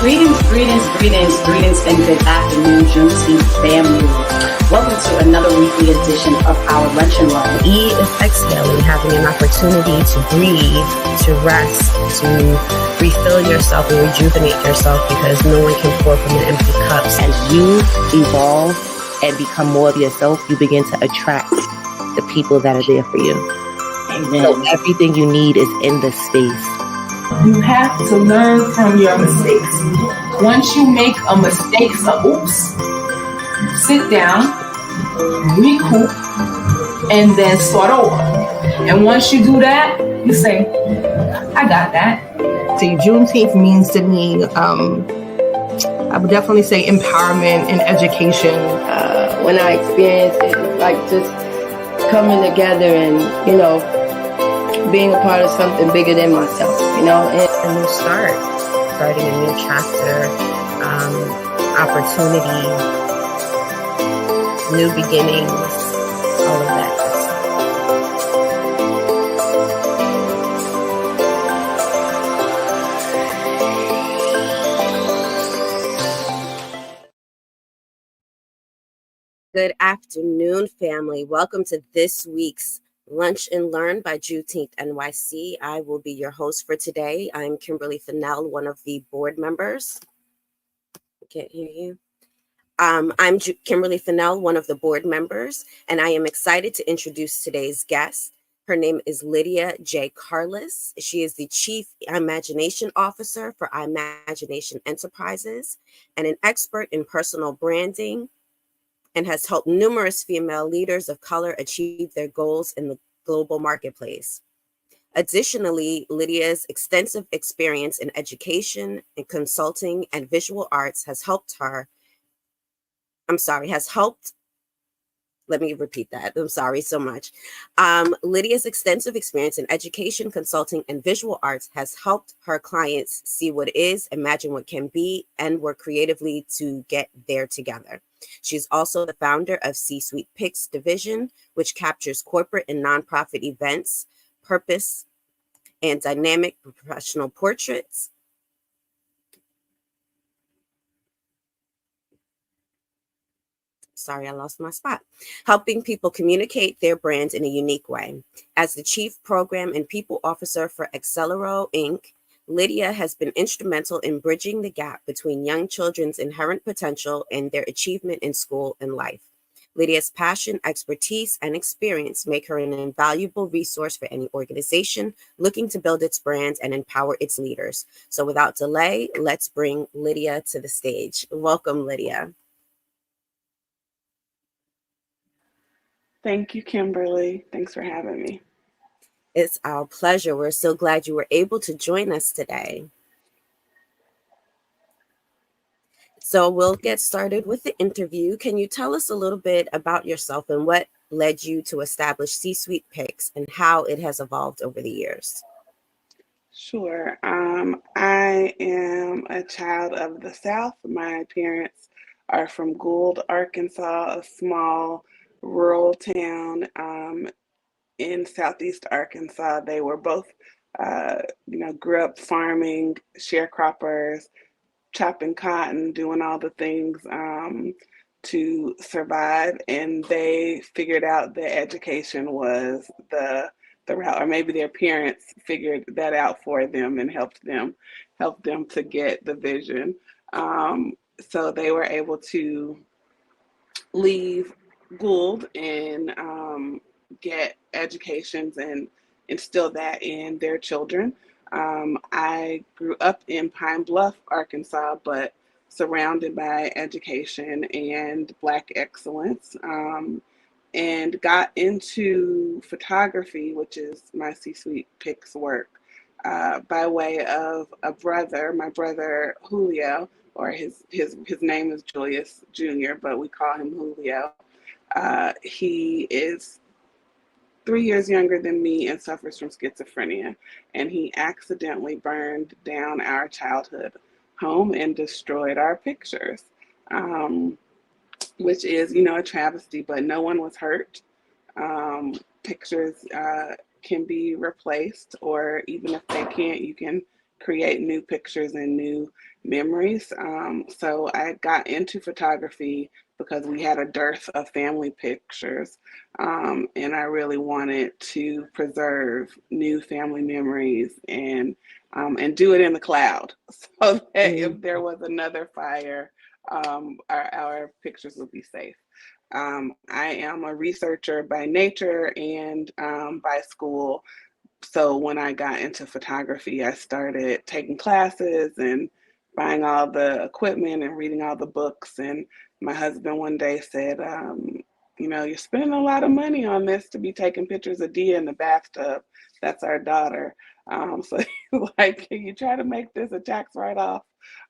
Greetings, and good afternoon, Juneteenth family. Welcome to another weekly edition of our Lunch and Learn. E is exhaling, having an opportunity to breathe, to rest, to refill yourself and rejuvenate yourself, because no one can pour from an empty cup. As you evolve and become more of yourself, you begin to attract the people that are there for you. Amen. So everything you need is in this space. You have to learn from your mistakes. Once you make a mistake, sit down, recoup, and then start over. And once you do that, you say, I got that. See, Juneteenth means to me, I would definitely say empowerment and education. When I experience it, it's like just coming together and, being a part of something bigger than myself, and A new start, starting a new chapter, opportunity, new beginnings, all of that. Good afternoon, family. Welcome to this week's Lunch and Learn by Juneteenth NYC. I will be your host for today. I'm Kimberly Fennell, one of the board members. I can't hear you. I'm Kimberly Fennell, one of the board members, and I am excited to introduce today's guest. Her name is Lydia J. Carlis. She is the Chief Imagination Officer for Imagination Enterprises and an expert in personal branding, and has helped numerous female leaders of color achieve their goals in the global marketplace. Additionally, Lydia's extensive experience in education and consulting and visual arts let me repeat that. I'm sorry so much. Lydia's extensive experience in education, consulting, and visual arts has helped her clients see what is, imagine what can be, and work creatively to get there together. She's also the founder of C-Suite Picks Division, which captures corporate and nonprofit events, purpose, and dynamic professional portraits. Sorry, I lost my spot. Helping people communicate their brands in a unique way. As the Chief Program and People Officer for Accelero, Inc., Lydia has been instrumental in bridging the gap between young children's inherent potential and their achievement in school and life. Lydia's passion, expertise, and experience make her an invaluable resource for any organization looking to build its brand and empower its leaders. So without delay, let's bring Lydia to the stage. Welcome, Lydia. Thank you, Kimberly. Thanks for having me. It's our pleasure. We're so glad you were able to join us today. So we'll get started with the interview. Can you tell us a little bit about yourself and what led you to establish C-Suite Picks and how it has evolved over the years? Sure. I am a child of the South. My parents are from Gould, Arkansas, a small rural town in southeast Arkansas. They were both, grew up farming, sharecroppers, chopping cotton, doing all the things to survive. And they figured out that education was the route, or maybe their parents figured that out for them and helped them to get the vision. So they were able to leave Gould and get educations and instill that in their children. I grew up in Pine Bluff, Arkansas, but surrounded by education and Black excellence, and got into photography, which is my C-Suite Picks work, by way of a brother, my brother Julio, or his name is Julius Jr., but we call him Julio. He is 3 years younger than me and suffers from schizophrenia. And he accidentally burned down our childhood home and destroyed our pictures, which is, a travesty, but no one was hurt. Pictures can be replaced, or even if they can't, you can create new pictures and new memories. So I got into photography because we had a dearth of family pictures, and I really wanted to preserve new family memories and do it in the cloud, so that if there was another fire, our pictures would be safe. I am a researcher by nature and by school. So when I got into photography, I started taking classes and buying all the equipment and reading all the books. And my husband one day said, you're spending a lot of money on this to be taking pictures of Dia in the bathtub. That's our daughter. So he was like, can you try to make this a tax write-off?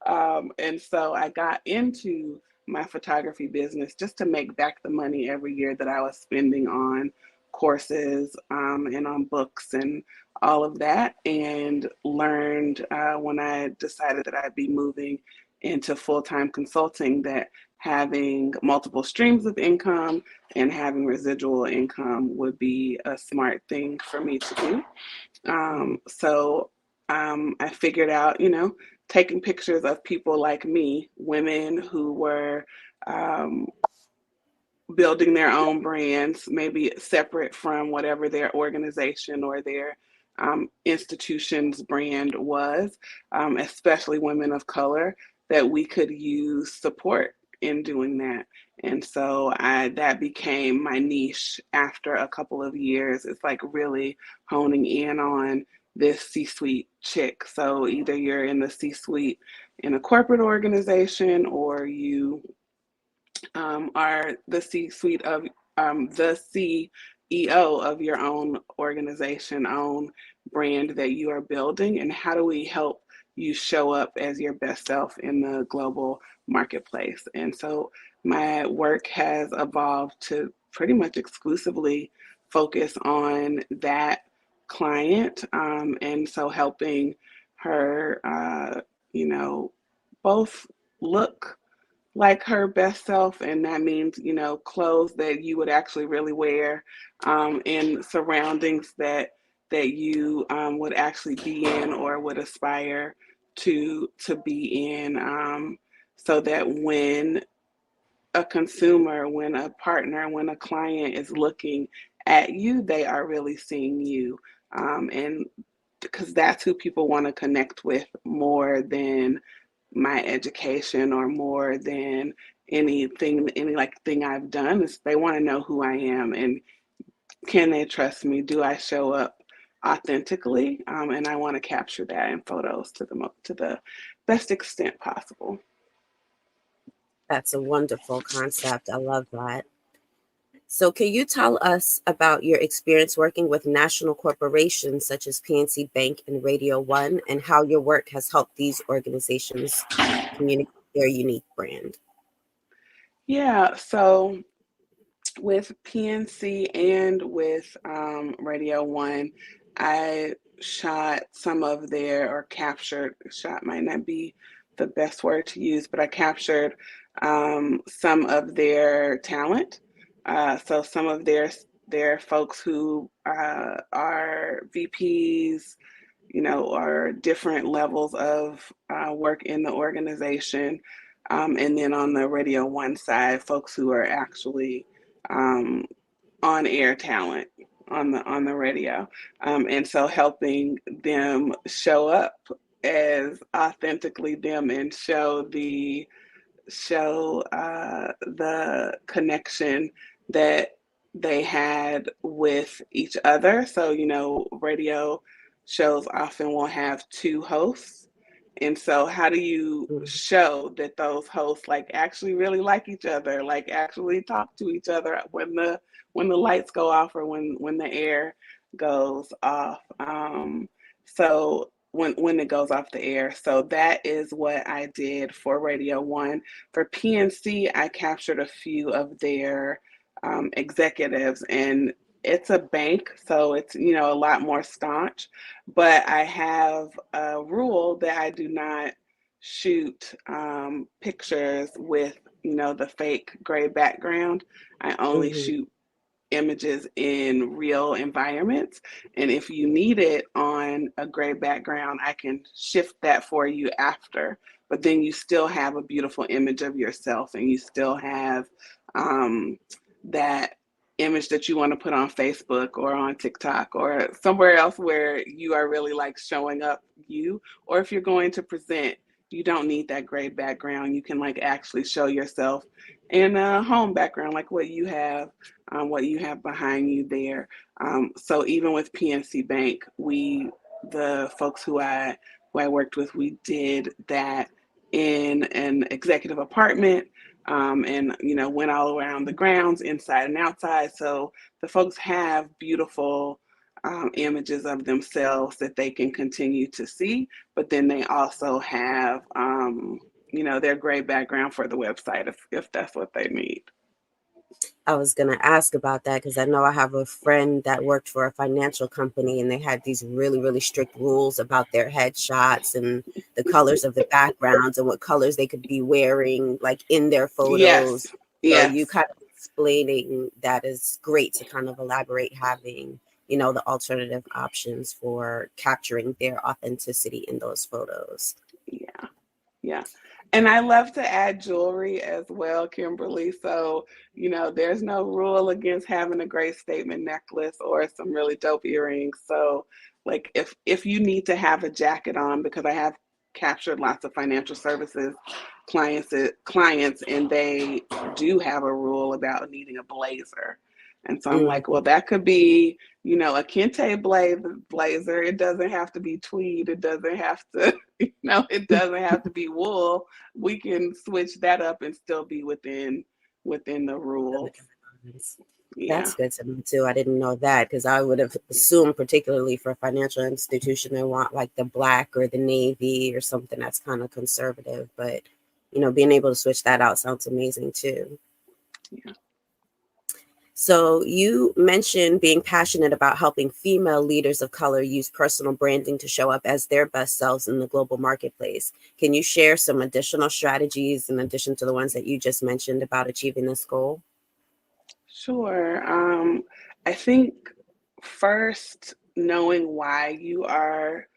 And so I got into my photography business just to make back the money every year that I was spending on courses and on books and all of that, and learned when I decided that I'd be moving into full-time consulting that having multiple streams of income and having residual income would be a smart thing for me to do. So I figured out, taking pictures of people like me, women who were building their own brands, maybe separate from whatever their organization or their institution's brand was, especially women of color, that we could use support in doing that. And so that became my niche after a couple of years. It's like really honing in on this C-suite chick. So either you're in the C-suite in a corporate organization, or you are the C-suite of the CEO of your own organization, own brand that you are building, and how do we help you show up as your best self in the global marketplace? And so my work has evolved to pretty much exclusively focus on that client, and so helping her, both look like her best self, and that means clothes that you would actually really wear, in surroundings that you would actually be in or would aspire to be in, so that when a consumer, when a partner, when a client is looking at you, they are really seeing you, and because that's who people want to connect with more than my education or more than any thing I've done. Is they want to know who I am and can they trust me? Do I show up authentically? And I want to capture that in photos to the best extent possible. That's a wonderful concept. I love that. So can you tell us about your experience working with national corporations such as PNC Bank and Radio One, and how your work has helped these organizations communicate their unique brand? Yeah, so with PNC and with Radio One, I shot some of their, or captured, shot might not be the best word to use, but I captured some of their talent. So some of their folks who are VPs, or different levels of work in the organization. And then on the Radio One side, folks who are actually on air talent on the radio, and so helping them show up as authentically them and show the connection that they had with each other. So radio shows often will have two hosts. And so how do you show that those hosts actually really like each other, actually talk to each other when the lights go off or when the air goes off? So when it goes off the air. So that is what I did for Radio One. For PNC, I captured a few of their executives, and it's a bank, so it's a lot more staunch, but I have a rule that I do not shoot pictures with the fake gray background. I only shoot images in real environments. And if you need it on a gray background, I can shift that for you after. But then you still have a beautiful image of yourself, and you still have that image that you want to put on Facebook or on TikTok or somewhere else where you are really like showing up you. Or if you're going to present, you don't need that gray background. You can like actually show yourself in a home background, like what you have behind you there. So even with PNC Bank, the folks who I worked with, we did that in an executive apartment, and went all around the grounds, inside and outside. So the folks have beautiful images of themselves that they can continue to see, but then they also have their gray background for the website if that's what they need. I was going to ask about that because I know I have a friend that worked for a financial company, and they had these really, really strict rules about their headshots and the colors of the backgrounds and what colors they could be wearing, like in their photos. Yes. So Yes. you kind of explaining that is great to kind of elaborate, having, the alternative options for capturing their authenticity in those photos. Yeah. Yeah. And I love to add jewelry as well, Kimberly. So, there's no rule against having a great statement necklace or some really dope earrings. So, like if you need to have a jacket on, because I have captured lots of financial services clients, and they do have a rule about needing a blazer. And so I'm like, well, that could be, a kente blazer. It doesn't have to be tweed. It doesn't have to, it doesn't have to be wool. We can switch that up and still be within the rules. Yeah. That's good to know too. I didn't know that, because I would have assumed, particularly for a financial institution, they want like the black or the navy or something that's kind of conservative. But being able to switch that out sounds amazing too. Yeah. So you mentioned being passionate about helping female leaders of color use personal branding to show up as their best selves in the global marketplace. Can you share some additional strategies in addition to the ones that you just mentioned about achieving this goal? Sure. I think first, knowing why you are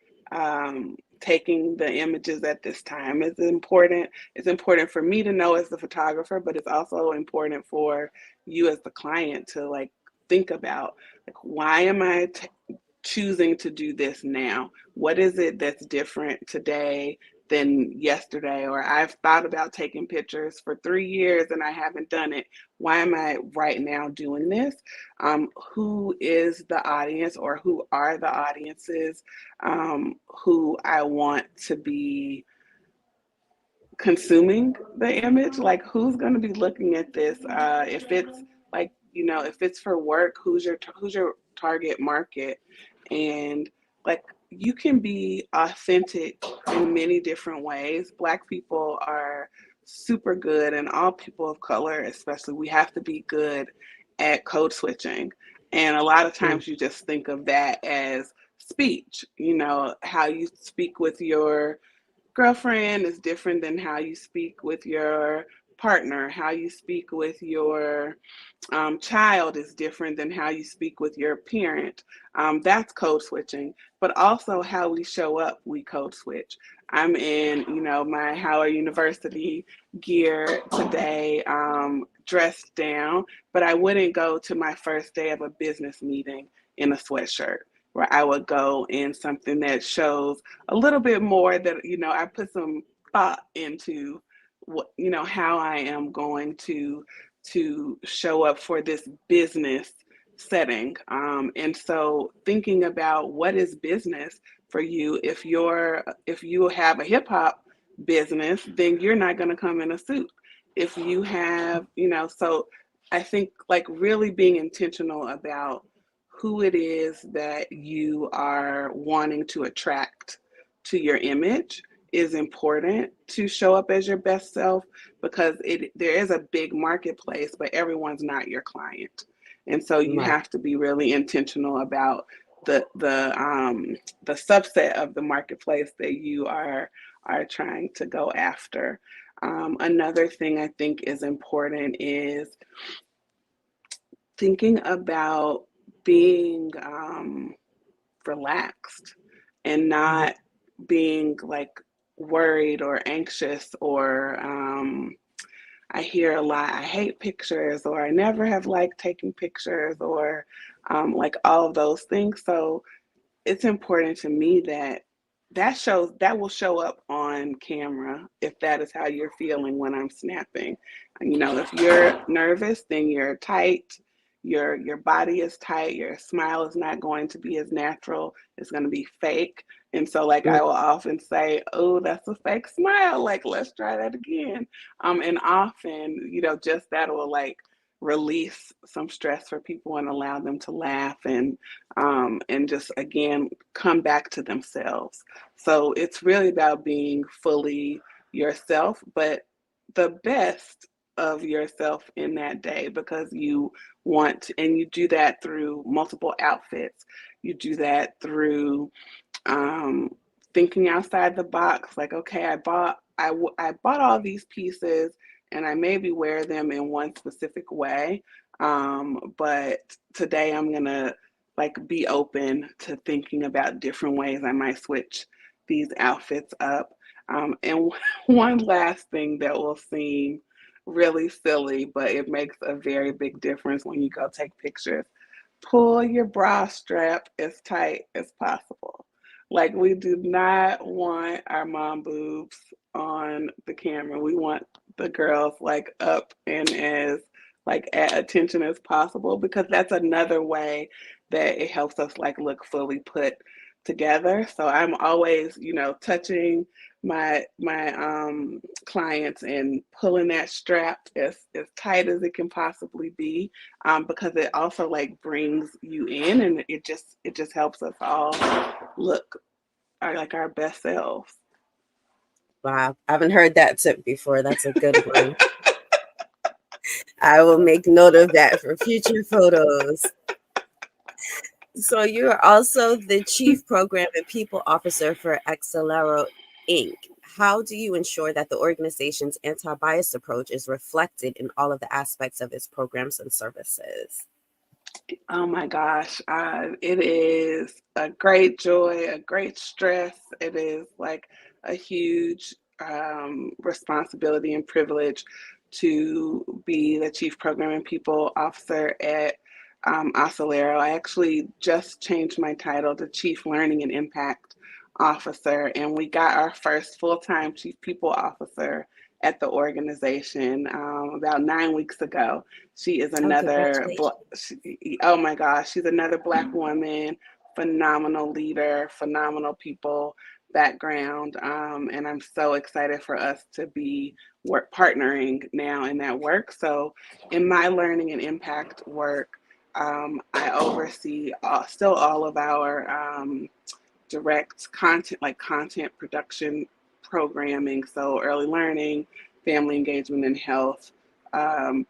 taking the images at this time is important. It's important for me to know as the photographer, but it's also important for you as the client to like think about, like, why am I choosing to do this now? What is it that's different today than yesterday? Or I've thought about taking pictures for 3 years and I haven't done it. Why am I right now doing this? Who is the audience, or who are the audiences who I want to be consuming the image? Like, who's going to be looking at this? If it's like, if it's for work, who's your target market? And like, you can be authentic in many different ways. Black people are super good, and all people of color especially, we have to be good at code switching. And a lot of times you just think of that as speech. How you speak with your girlfriend is different than how you speak with your partner. How you speak with your child is different than how you speak with your parent. That's code switching. But also how we show up, we code switch. I'm in, my Howard University gear today, dressed down, but I wouldn't go to my first day of a business meeting in a sweatshirt, where I would go in something that shows a little bit more that, I put some thought into what, how I am going to show up for this business setting. And so thinking about what is business for you, if you have a hip hop business, then you're not going to come in a suit. If you have, so I think like really being intentional about who it is that you are wanting to attract to your image is important to show up as your best self, because there is a big marketplace, but everyone's not your client. And so you have to be really intentional about the subset of the marketplace that you are trying to go after. Another thing I think is important is thinking about being relaxed and not being like worried or anxious or I hear a lot, I hate pictures, or I never have liked taking pictures, or like all of those things. So it's important to me that that will show up on camera if that is how you're feeling when I'm snapping. You know, if you're nervous, then you're tight, your body is tight, your smile is not going to be as natural, it's going to be fake. And so like I will often say, oh, that's a fake smile, like let's try that again. And often, you know, just that will like release some stress for people and allow them to laugh and just again come back to themselves. So it's really about being fully yourself, but the best of yourself in that day, because you want, and you do that through multiple outfits. You do that through um, thinking outside the box. Like, okay, I bought all these pieces, and I maybe wear them in one specific way, but today I'm gonna like be open to thinking about different ways I might switch these outfits up. And one last thing that will seem really silly, but it makes a very big difference when you go take pictures. Pull your bra strap as tight as possible. Like we do not want our mom boobs on the camera. We want the girls like up and as like at attention as possible, because that's another way that it helps us like look fully put together. So I'm always, you know, touching my clients and pulling that strap as tight as it can possibly be, because it also like brings you in, and it just helps us all look like our best selves. Wow, I haven't heard that tip before. That's a good one. I will make note of that for future photos. So you are also the Chief Program and People Officer for Accelero Inc. How do you ensure that the organization's anti-bias approach is reflected in all of the aspects of its programs and services? Oh my gosh, it is a great joy, a great stress. It is like a huge responsibility and privilege to be the Chief Program and People Officer at Accelero. I actually just changed my title to Chief Learning and Impact Officer, and we got our first full-time Chief People Officer at the organization about 9 weeks ago. She is Oh, another, congratulations. oh my gosh, she's another Black woman, phenomenal leader, phenomenal people background. And I'm so excited for us to be partnering now in that work. So in my learning and impact work, I oversee still all of our direct content, like content production programming. So early learning, family engagement and health,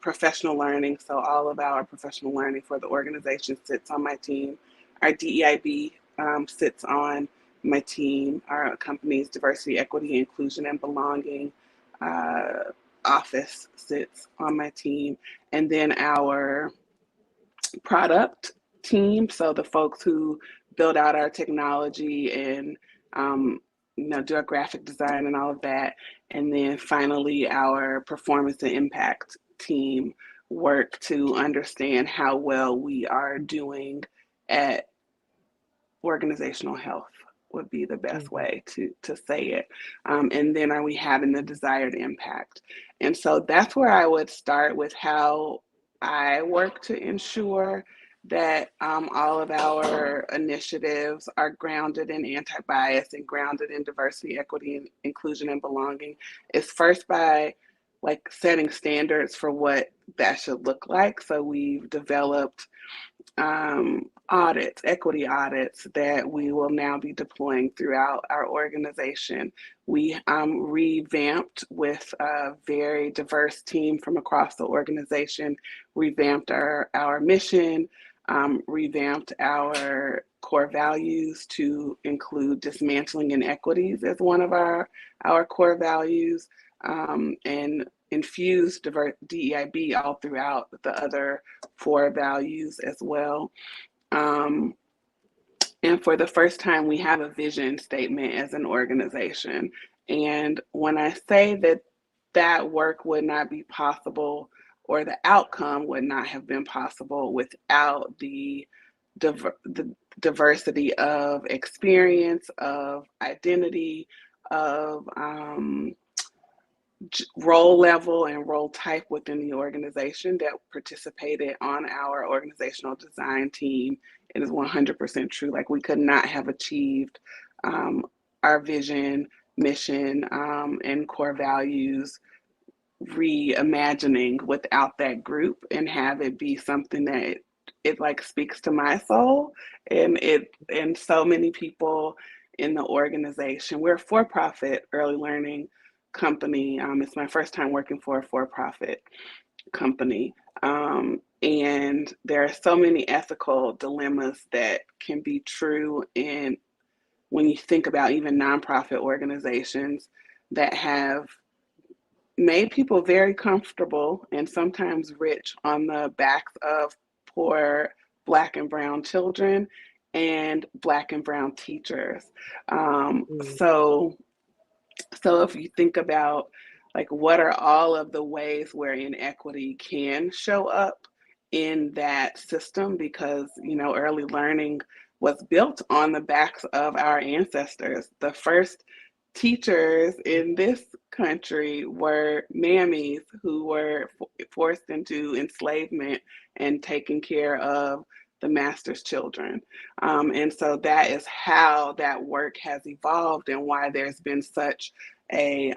professional learning. So all of our professional learning for the organization sits on my team. Our DEIB sits on my team. Our company's diversity, equity, inclusion, and belonging office sits on my team. And then our product team, so the folks who build out our technology and do our graphic design and all of that. And then finally, our performance and impact team work to understand how well we are doing at organizational health would be the best way to say it. And then are we having the desired impact? And so that's where I would start with how I work to ensure that all of our initiatives are grounded in anti-bias and grounded in diversity, equity, and inclusion and belonging. Is first by like setting standards for what that should look like. So we've developed audits, equity audits that we will now be deploying throughout our organization. We revamped with a very diverse team from across the organization, revamped our mission, revamped our core values to include dismantling inequities as one of our core values, and infused DEIB all throughout the other 4 values as well. And for the first time, we have a vision statement as an organization. And when I say that that work would not be possible, or the outcome would not have been possible without the diversity of experience, of identity, of role level and role type within the organization that participated on our organizational design team, it is 100% true. Like, we could not have achieved our vision, mission, and core values reimagining without that group, and have it be something that it like speaks to my soul and so many people in the organization. We're a for-profit early learning company. It's my first time working for a for-profit company. And there are so many ethical dilemmas that can be true in when you think about even nonprofit organizations that have made people very comfortable and sometimes rich on the backs of poor Black and brown children and Black and brown teachers. So if you think about, like, what are all of the ways where inequity can show up in that system, because, early learning was built on the backs of our ancestors. The first teachers in this country were mammies who were forced into enslavement and taking care of the master's children. And so that is how that work has evolved, and why there's been such a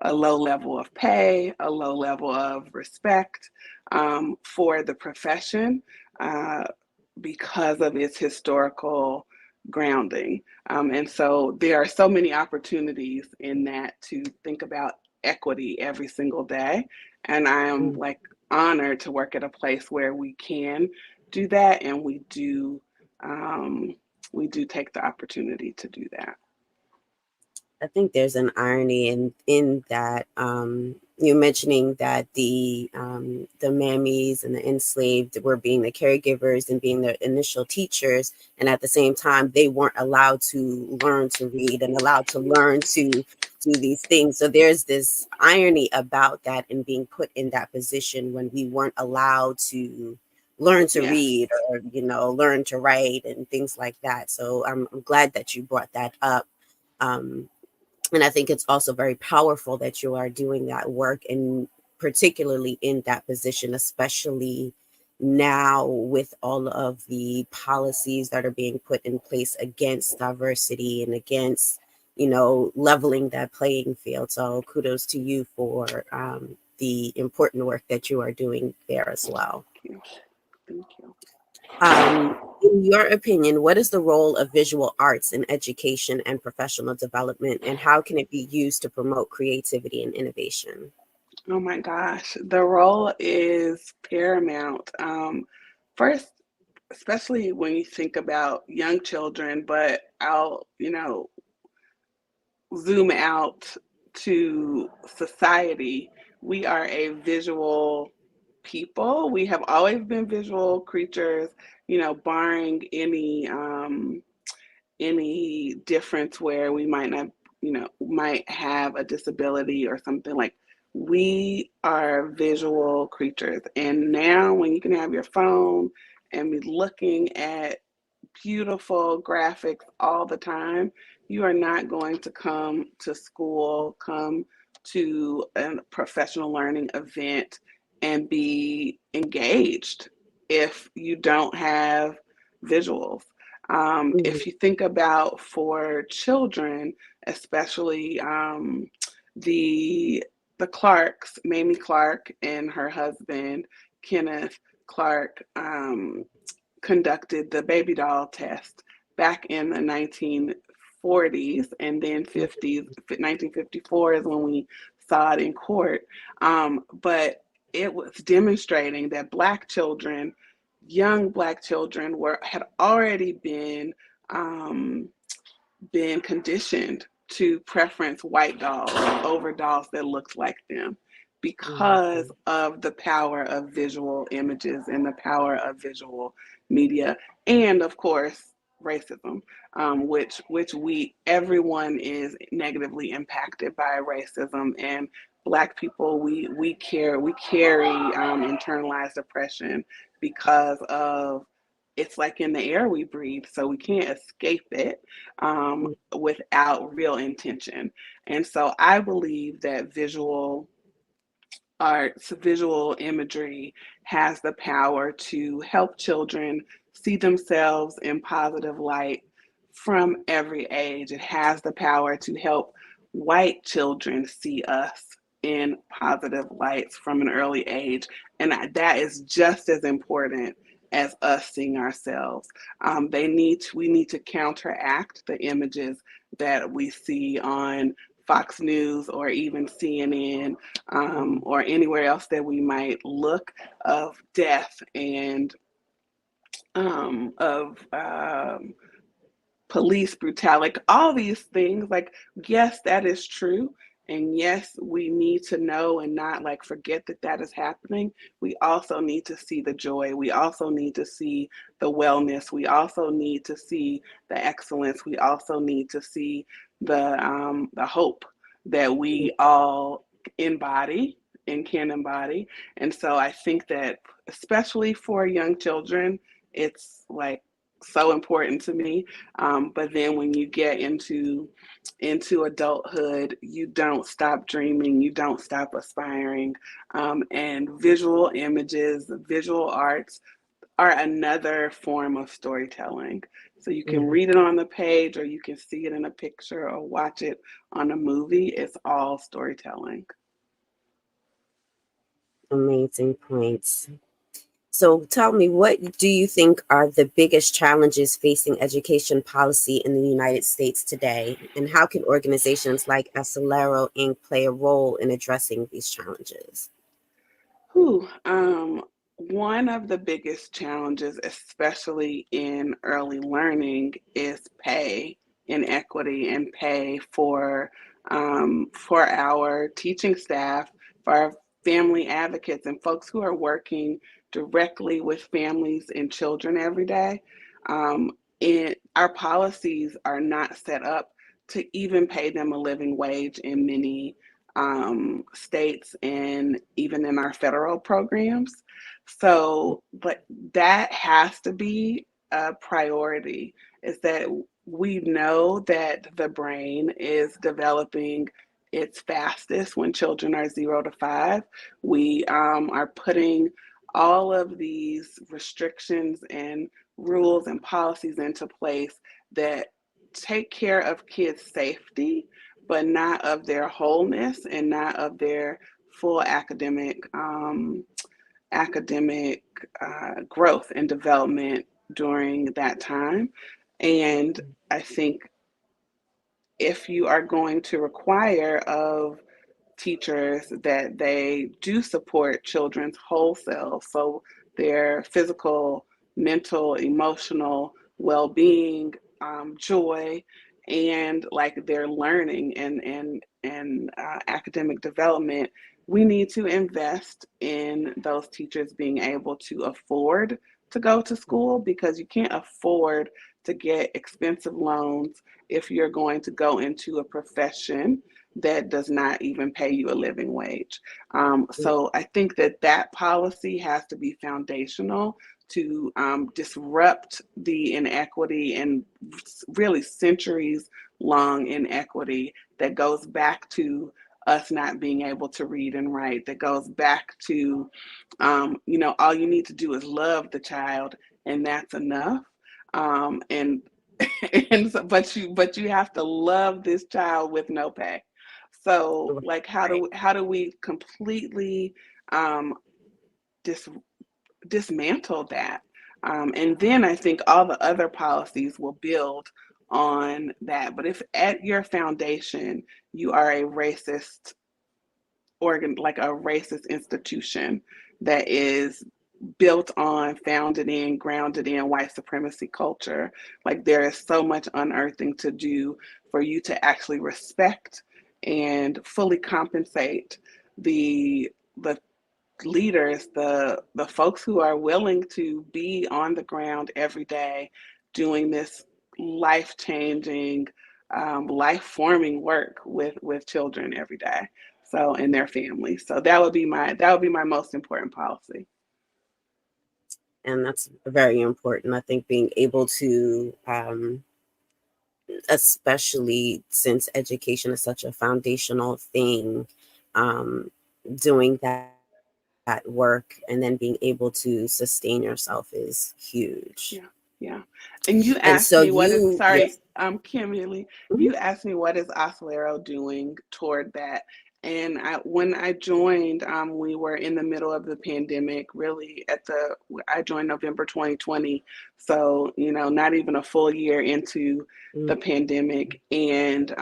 low level of pay, a low level of respect for the profession because of its historical grounding. And so there are so many opportunities in that to think about equity every single day. And I am like honored to work at a place where we can do that, and we do take the opportunity to do that. I think there's an irony in that you mentioning that the mammies and the enslaved were being the caregivers and being the initial teachers, and at the same time they weren't allowed to learn to read and allowed to learn to do these things. So there's this irony about that, and being put in that position when we weren't allowed to learn to read or learn to write and things like that. So I'm glad that you brought that up. And I think it's also very powerful that you are doing that work, and particularly in that position, especially now with all of the policies that are being put in place against diversity and against, leveling that playing field. So kudos to you for the important work that you are doing there as well. Thank you. In your opinion, what is the role of visual arts in education and professional development, and how can it be used to promote creativity and innovation? Oh my gosh, the role is paramount. First, especially when you think about young children, but I'll, zoom out to society. We are a visual people. We have always been visual creatures, barring any difference where we might not, might have a disability or something. Like, we are visual creatures. And now when you can have your phone and be looking at beautiful graphics all the time, you are not going to come to school, come to a professional learning event and be engaged if you don't have visuals. If you think about for children, especially the Clarks, Mamie Clark and her husband, Kenneth Clark, conducted the baby doll test back in the 1940s, and then 50s. 1954 is when we saw it in court. But it was demonstrating that Black children, young Black children, had already been conditioned to preference white dolls over dolls that looked like them because of the power of visual images and the power of visual media, and of course racism, which everyone is negatively impacted by racism, and Black people, we carry internalized oppression because of, it's like in the air we breathe, so we can't escape it without real intention. And so I believe that visual arts, visual imagery has the power to help children see themselves in positive light from every age. It has the power to help white children see us in positive lights from an early age. And that is just as important as us seeing ourselves. We need to counteract the images that we see on Fox News or even CNN, or anywhere else that we might look, of death and of police brutality, like all these things. Like, yes, that is true. And yes, we need to know and not like forget that that is happening. We also need to see the joy. We also need to see the wellness. We also need to see the excellence. We also need to see the hope that we all embody and can embody. And so I think that especially for young children, it's like so important to me. But then when you get into adulthood, you don't stop dreaming, you don't stop aspiring. And visual images, visual arts are another form of storytelling. So you can read it on the page, or you can see it in a picture, or watch it on a movie. It's all storytelling. Amazing points. So tell me, what do you think are the biggest challenges facing education policy in the United States today? And how can organizations like Acelero Inc. play a role in addressing these challenges? One of the biggest challenges, especially in early learning, is pay inequity and pay for our teaching staff, for our family advocates, and folks who are working directly with families and children every day. Our policies are not set up to even pay them a living wage in many states and even in our federal programs. So, but that has to be a priority, is that we know that the brain is developing its fastest when children are 0 to 5. We are putting all of these restrictions and rules and policies into place that take care of kids' safety, but not of their wholeness and not of their full academic growth and development during that time. And I think if you are going to require of teachers that they do support children's whole selves, so their physical, mental, emotional well-being, joy, and like their learning and academic development, we need to invest in those teachers being able to afford to go to school, because you can't afford to get expensive loans if you're going to go into a profession that does not even pay you a living wage. So I think that policy has to be foundational to disrupt the inequity and really centuries long inequity that goes back to us not being able to read and write, that goes back to, all you need to do is love the child and that's enough. And but you have to love this child with no pay. So like how do we completely dismantle that? And then I think all the other policies will build on that. But if at your foundation you are a racist like a racist institution that is built on, founded in, grounded in white supremacy culture. Like there is so much unearthing to do for you to actually respect and fully compensate the leaders, the folks who are willing to be on the ground every day doing this life-changing, life-forming work with children every day. So and their families. So that would be my most important policy. And that's very important. I think being able to, especially since education is such a foundational thing, doing that work and then being able to sustain yourself is huge. Yeah, yeah. And you And asked so me what is, you, sorry, yes. Kimberly, Mhm. you asked me what is Oscillero doing toward that. And when I joined, we were in the middle of the pandemic, really I joined November 2020. So, not even a full year into the pandemic. And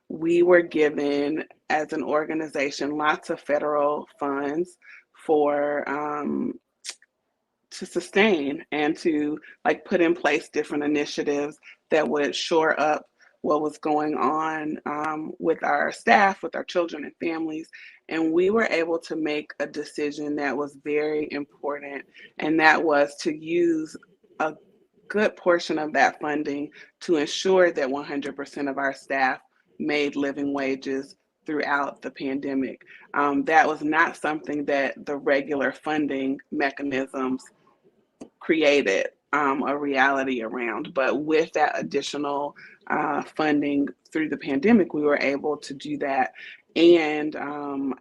we were given, as an organization, lots of federal funds for to sustain and to like put in place different initiatives that would shore up what was going on with our staff, with our children and families. And we were able to make a decision that was very important, and that was to use a good portion of that funding to ensure that 100% of our staff made living wages throughout the pandemic. That was not something that the regular funding mechanisms created a reality around. But with that additional funding through the pandemic, we were able to do that. And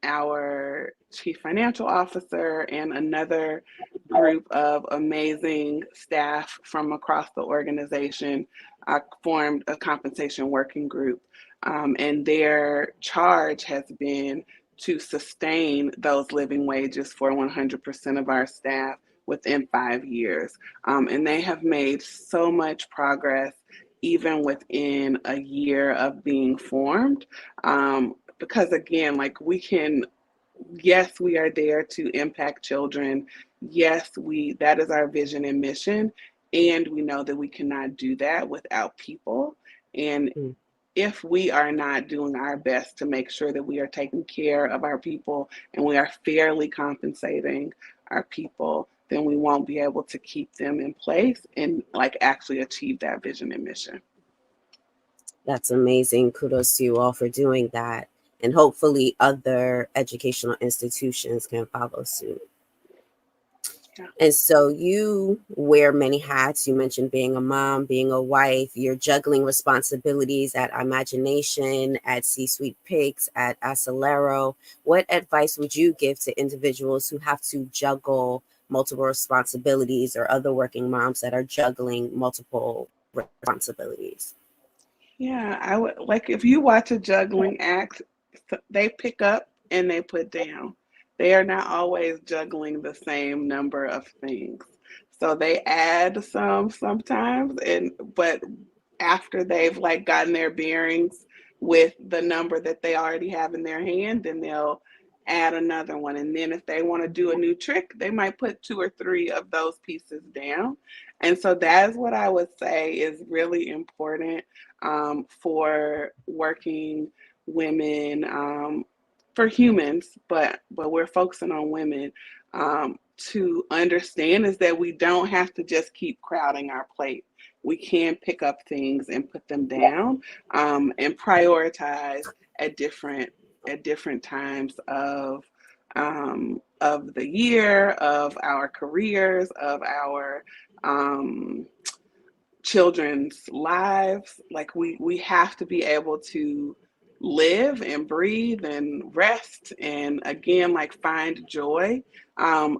our chief financial officer and another group of amazing staff from across the organization formed a compensation working group. And their charge has been to sustain those living wages for 100% of our staff within 5 years. And they have made so much progress even within a year of being formed. Because again, like yes, we are there to impact children. Yes, that is our vision and mission. And we know that we cannot do that without people. And if we are not doing our best to make sure that we are taking care of our people and we are fairly compensating our people, then we won't be able to keep them in place and like actually achieve that vision and mission. That's amazing. Kudos to you all for doing that. And hopefully other educational institutions can follow suit. Yeah. And so you wear many hats. You mentioned being a mom, being a wife, you're juggling responsibilities at Imagination, at C-Suite Pigs, at Accelero. What advice would you give to individuals who have to juggle multiple responsibilities, or other working moms that are juggling multiple responsibilities? Yeah, I would like if you watch a juggling act, they pick up and they put down. They are not always juggling the same number of things. So they add some sometimes, but after they've like gotten their bearings with the number that they already have in their hand, then they'll add another one. And then if they want to do a new trick, they might put 2 or 3 of those pieces down. And so that is what I would say is really important for working women, for humans, but we're focusing on women, to understand is that we don't have to just keep crowding our plate. We can pick up things and put them down, and prioritize at different times of the year, of our careers, of our children's lives. Like we have to be able to live and breathe and rest and again like find joy.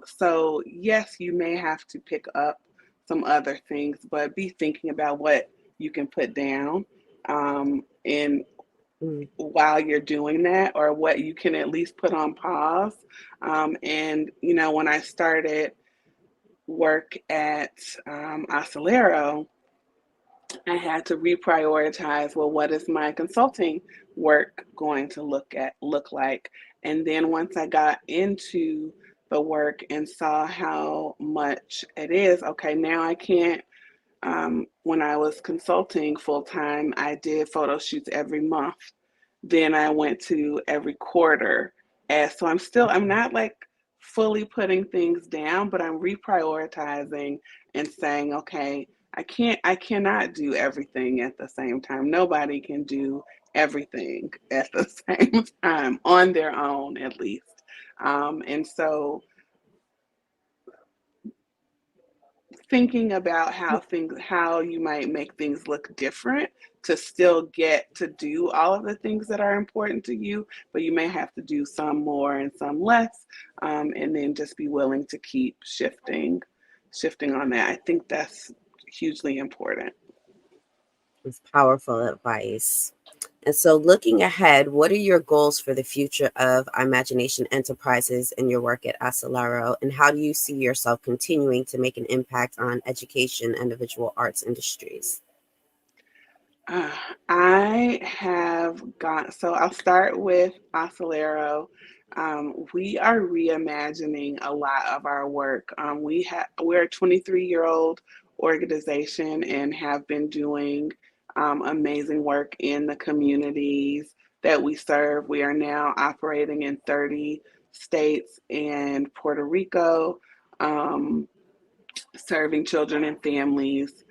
So yes, you may have to pick up some other things, but be thinking about what you can put down, and while you're doing that, or what you can at least put on pause. And when I started work at Accelero, I had to reprioritize, well, what is my consulting work going to look like? And then once I got into the work and saw how much it is. Okay, now I can't. When I was consulting full time, I did photo shoots every month. Then I went to every quarter. And so I'm not like fully putting things down, but I'm reprioritizing and saying, okay, I cannot do everything at the same time. Nobody can do everything at the same time on their own, at least. And so thinking about how you might make things look different to still get to do all of the things that are important to you, but you may have to do some more and some less, and then just be willing to keep shifting on that. I think that's hugely important. It's powerful advice. And so, looking ahead, what are your goals for the future of Imagination Enterprises and your work at Acelero? And how do you see yourself continuing to make an impact on education and the visual arts industries? I have got, so I'll start with Acelero. We are reimagining a lot of our work. We're a 23-year-old organization and have been doing amazing work in the communities that we serve. We are now operating in 30 states and Puerto Rico, serving children and families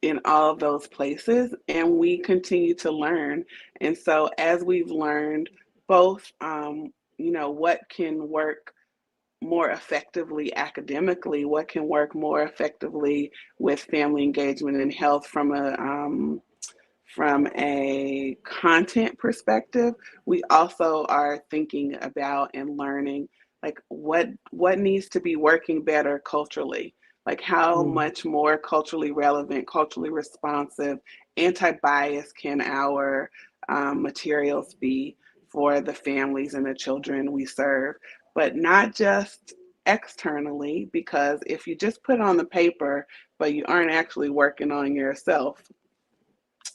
in all of those places, and we continue to learn. And so as we've learned both, what can work more effectively academically, what can work more effectively with family engagement and health from a content perspective, we also are thinking about and learning like what needs to be working better culturally, like how much more culturally relevant, culturally responsive, anti-bias can our materials be for the families and the children we serve, but not just externally, because if you just put it on the paper but you aren't actually working on yourself,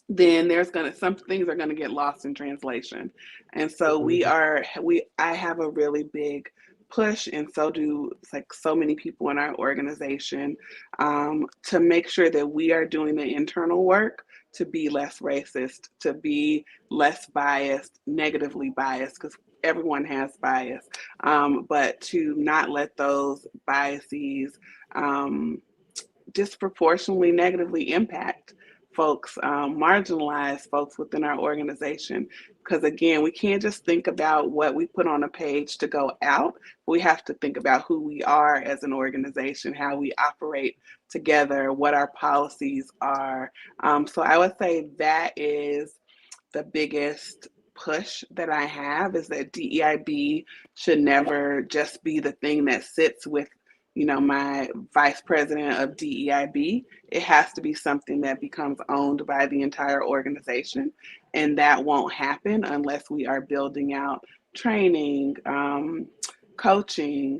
then some things are gonna get lost in translation. And so I have a really big push, and so do like so many people in our organization, to make sure that we are doing the internal work to be less racist, to be less biased, negatively biased, because everyone has bias, but to not let those biases disproportionately negatively impact folks, marginalized folks within our organization. Because again, we can't just think about what we put on a page to go out. We have to think about who we are as an organization, how we operate together, what our policies are. So I would say that is the biggest push that I have, is that DEIB should never just be the thing that sits with my vice president of DEIB. It has to be something that becomes owned by the entire organization. And that won't happen unless we are building out training, coaching,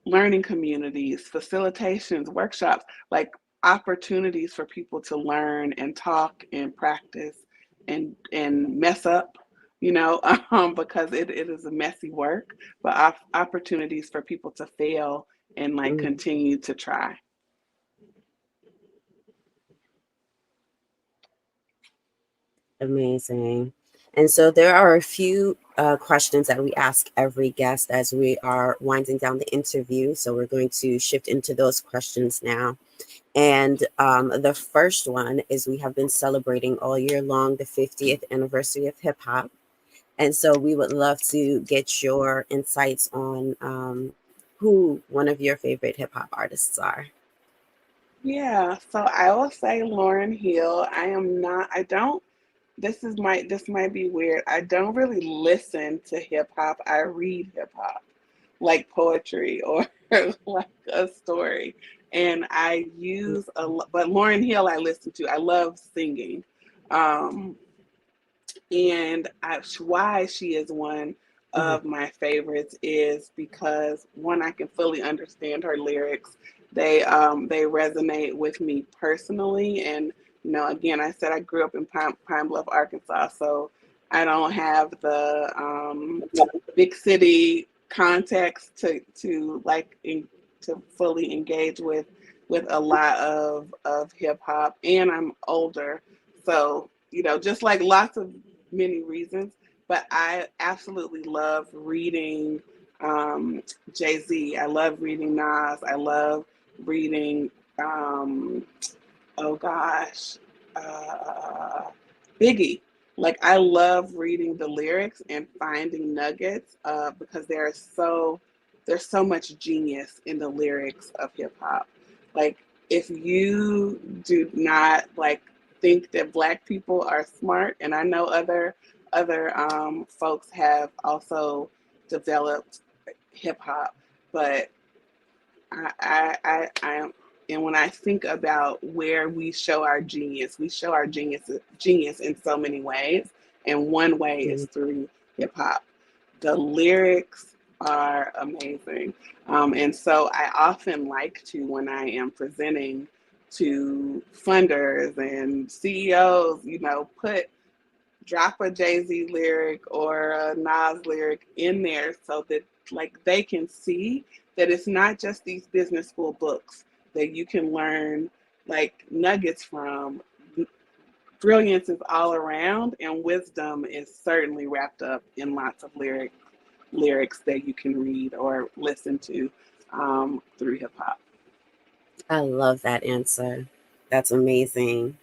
learning communities, facilitations, workshops, like opportunities for people to learn and talk and practice and mess up, because it is a messy work, but opportunities for people to fail and like continue to try. Amazing. And so there are a few questions that we ask every guest as we are winding down the interview. So we're going to shift into those questions now. And the first one is, we have been celebrating all year long the 50th anniversary of hip hop. And so we would love to get your insights on who one of your favorite hip hop artists are. Yeah, so I will say Lauryn Hill. This might be weird. I don't really listen to hip hop. I read hip hop, like poetry or like a story. And I use but Lauryn Hill I listen to. I love singing. And why she is one of my favorites is because, one, I can fully understand her lyrics. They resonate with me personally, and again, I said I grew up in Pine Bluff, Arkansas, so I don't have the big city context to to fully engage with a lot of hip hop, and I'm older, so just like lots of many reasons. But I absolutely love reading Jay-Z. I love reading Nas. I love reading oh gosh, Biggie. Like, I love reading the lyrics and finding nuggets because there's so much genius in the lyrics of hip hop. Like, if you do not think that Black people are smart, and I know other folks have also developed hip hop, but I am, and when I think about where we show our genius, genius in so many ways, and one way is through hip hop. The lyrics are amazing, and so I often like to, when I am presenting to funders and CEOs, drop a Jay-Z lyric or a Nas lyric in there so that they can see that it's not just these business school books that you can learn nuggets from. Brilliance is all around, and wisdom is certainly wrapped up in lots of lyrics that you can read or listen to through hip hop. I love that answer. That's amazing.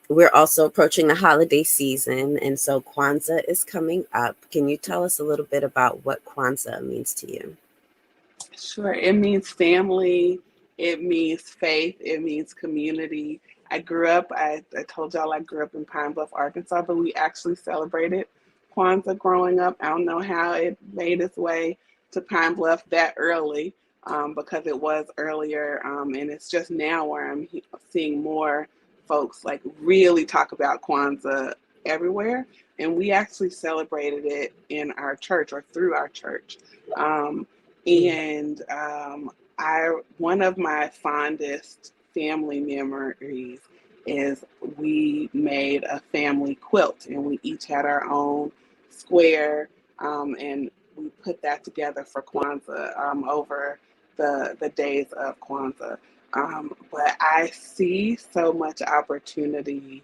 We're also approaching the holiday season, and so Kwanzaa is coming up. Can you tell us a little bit about what Kwanzaa means to you? Sure. It means family. It means faith. It means community. I told y'all I grew up in Pine Bluff, Arkansas, but we actually celebrated Kwanzaa growing up. I don't know how it made its way to Pine Bluff that early, because it was earlier, and it's just now where I'm seeing more folks really talk about Kwanzaa everywhere. And we actually celebrated it in our church, or through our church. And one of my fondest family memories is we made a family quilt, and we each had our own square, and we put that together for Kwanzaa over the days of Kwanzaa. But I see so much opportunity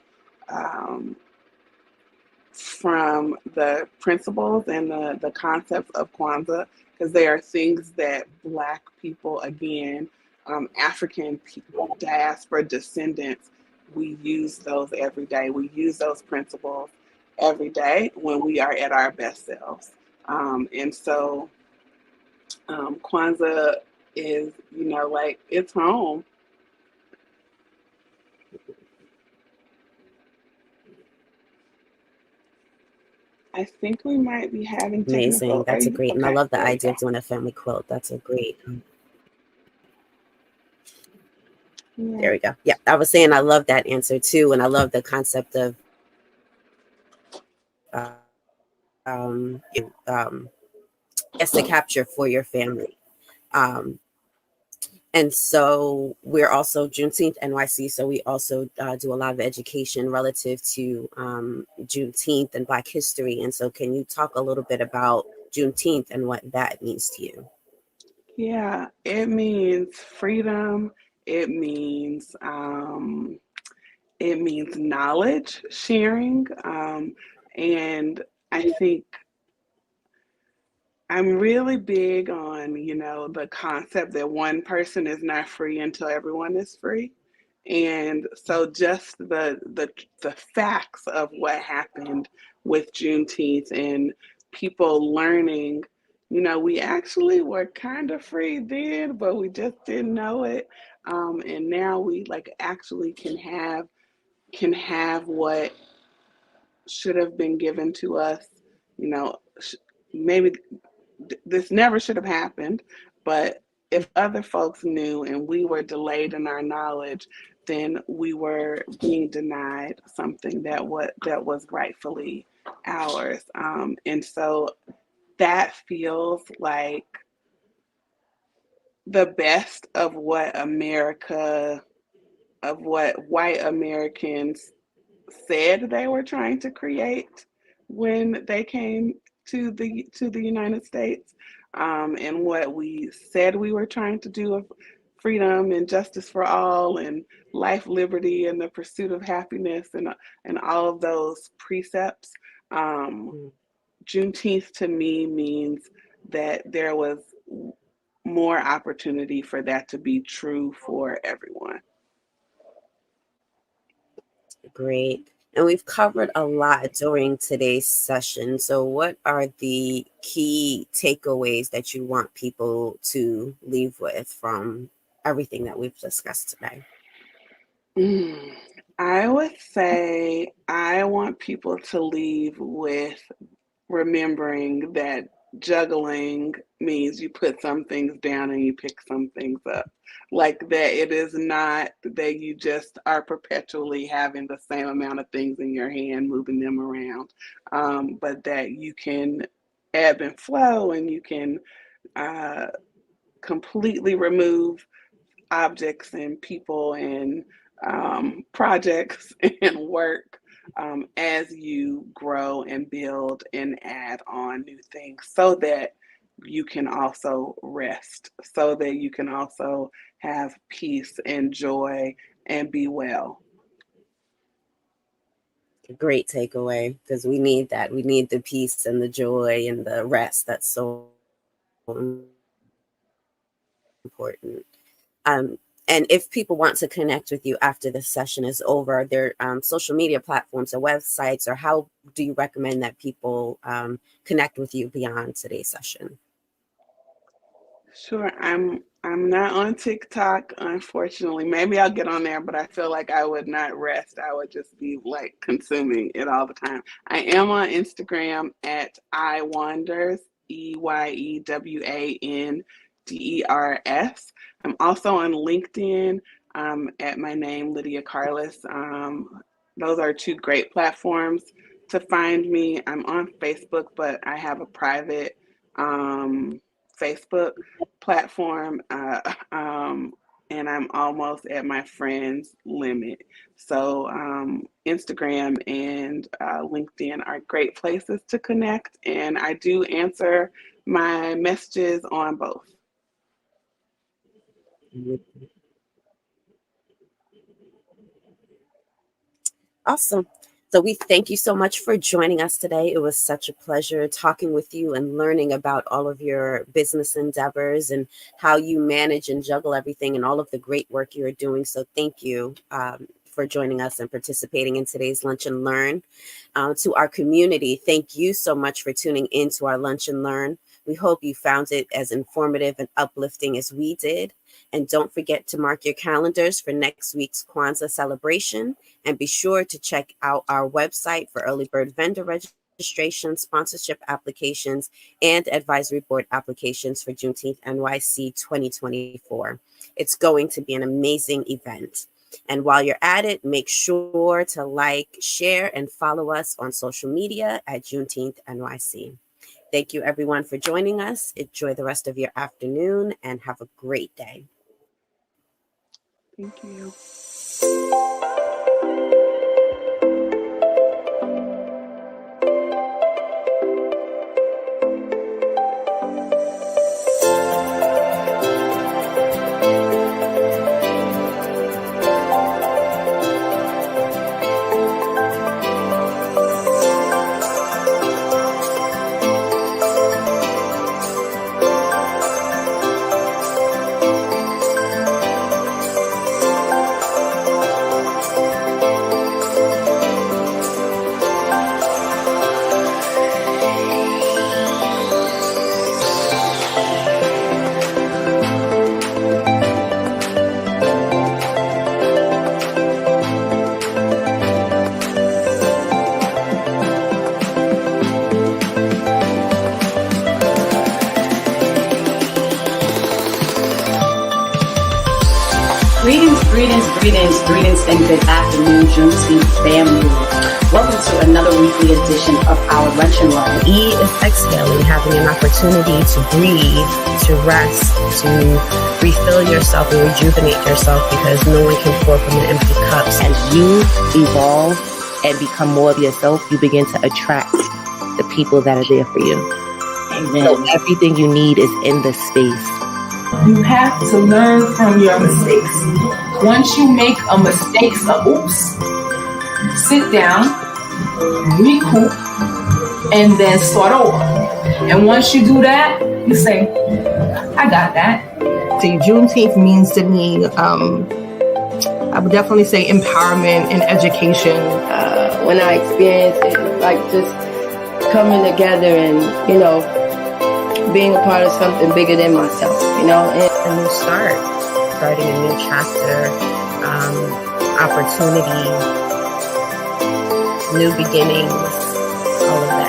from the principles and the concepts of Kwanzaa, because there are things that Black people, again, African people, diaspora descendants, we use those every day. We use those principles every day when we are at our best selves. And so Kwanzaa is, it's home. I think we might be having amazing. That's a great, and I love the there we idea go. of doing a family quilt. That's a great. There we go. Yeah, I was saying I love that answer too, and I love the concept of yes, to capture for your family. And so we're also Juneteenth NYC, so we also do a lot of education relative to Juneteenth and Black history. And so can you talk a little bit about Juneteenth and what that means to you? Yeah, it means freedom. It means knowledge sharing, and I think I'm really big on, the concept that one person is not free until everyone is free. And so just the facts of what happened with Juneteenth and people learning, we actually were kind of free then, but we just didn't know it. And now we actually can have what should have been given to us, maybe this never should have happened, but if other folks knew and we were delayed in our knowledge, then we were being denied something that was rightfully ours. And so that feels like the best of what white Americans said they were trying to create when they came to the United States, and what we said we were trying to do of freedom and justice for all and life, liberty, and the pursuit of happiness and all of those precepts. Juneteenth to me means that there was more opportunity for that to be true for everyone. Great. And we've covered a lot during today's session. So what are the key takeaways that you want people to leave with from everything that we've discussed today? I would say I want people to leave with remembering that juggling means you put some things down and you pick some things up. Like that it is not that you just are perpetually having the same amount of things in your hand, moving them around, but that you can ebb and flow and you can completely remove objects and people and projects and work as you grow and build and add on new things, so that you can also rest, so that you can also have peace and joy and be well. Great takeaway, because we need that. We need the peace and the joy and the rest. That's so important. And if people want to connect with you after the session is over, are there social media platforms or websites, or how do you recommend that people connect with you beyond today's session? Sure. I'm not on TikTok, unfortunately. Maybe I'll get on there, but I feel like I would not rest. I would just be like consuming it all the time. I am on Instagram at iWanders, EYEWANDERS. I'm also on LinkedIn at my name, Lydia Carlis. Those are two great platforms to find me. I'm on Facebook, but I have a private Facebook platform, and I'm almost at my friend's limit. So Instagram and LinkedIn are great places to connect, and I do answer my messages on both. Awesome. So we thank you so much for joining us today. It was such a pleasure talking with you and learning about all of your business endeavors and how you manage and juggle everything and all of the great work you're doing. So thank you for joining us and participating in today's Lunch and Learn. To our community, thank you so much for tuning into our Lunch and Learn. We hope you found it as informative and uplifting as we did. And don't forget to mark your calendars for next week's Kwanzaa celebration. And be sure to check out our website for early bird vendor registration, sponsorship applications, and advisory board applications for Juneteenth NYC 2024. It's going to be an amazing event. And while you're at it, make sure to like, share, and follow us on social media at Juneteenth NYC. Thank you, everyone, for joining us. Enjoy the rest of your afternoon and have a great day. Thank you. Greetings and good afternoon, Juneteenth family. Welcome to another weekly edition of our Lunch and Learn. E is exhaling, having an opportunity to breathe, to rest, to refill yourself and rejuvenate yourself, because no one can pour from an empty cup. As you evolve and become more of yourself, you begin to attract the people that are there for you. Amen. So everything you need is in this space. You have to learn from your mistakes. Once you make a mistake, sit down, recoup, and then start over. And once you do that, you say, I got that. See, Juneteenth means to me, I would definitely say empowerment and education. When I experienced it, like just coming together and, you know, being a part of something bigger than myself, you know. A new start, starting a new chapter, opportunity, new beginnings, all of that.